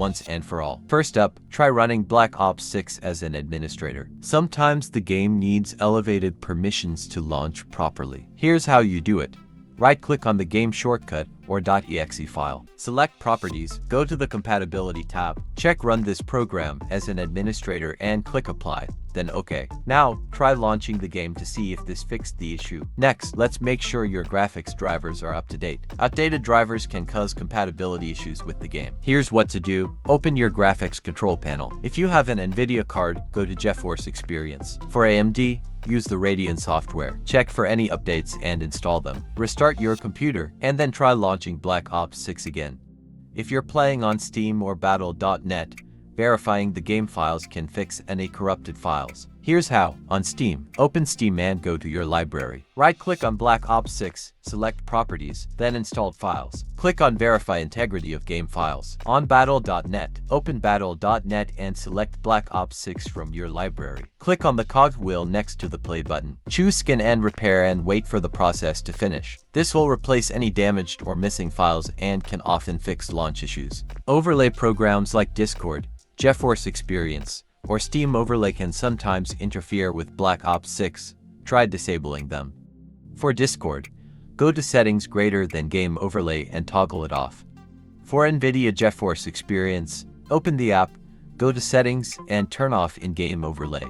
once and for all. First up, try running Black Ops 6 as an administrator. Sometimes the game needs elevated permissions to launch properly. Here's how you do it. Right-click on the game shortcut or .exe file. Select Properties, go to the Compatibility tab, check Run this program as an administrator and click Apply, then OK. Now, try launching the game to see if this fixed the issue. Next, let's make sure your graphics drivers are up to date. Outdated drivers can cause compatibility issues with the game. Here's what to do. Open your graphics control panel. If you have an NVIDIA card, go to GeForce Experience. For AMD, use the Radeon software. Check for any updates and install them. Restart your computer and then try launching Black Ops 6 again. If you're playing on Steam or Battle.net, verifying the game files can fix any corrupted files. Here's how. On Steam, open Steam and go to your library. Right-click on Black Ops 6, select Properties, then Installed Files. Click on Verify Integrity of Game Files. On Battle.net, open Battle.net and select Black Ops 6 from your library. Click on the cogwheel next to the play button. Choose Scan and Repair and wait for the process to finish. This will replace any damaged or missing files and can often fix launch issues. Overlay programs like Discord, GeForce Experience, or Steam Overlay can sometimes interfere with Black Ops 6. Try disabling them. For Discord, go to Settings greater than Game Overlay and toggle it off. For NVIDIA GeForce Experience, open the app, go to Settings and turn off In-Game Overlay.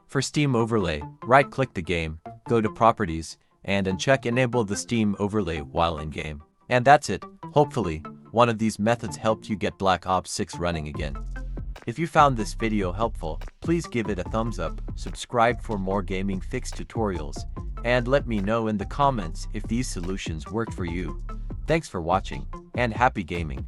For Steam Overlay, right-click the game, go to Properties, and uncheck Enable the Steam Overlay while in-game. And that's it. Hopefully, one of these methods helped you get Black Ops 6 running again. If you found this video helpful, please give it a thumbs up, subscribe for more gaming fix tutorials, and let me know in the comments if these solutions worked for you. Thanks for watching, and happy gaming!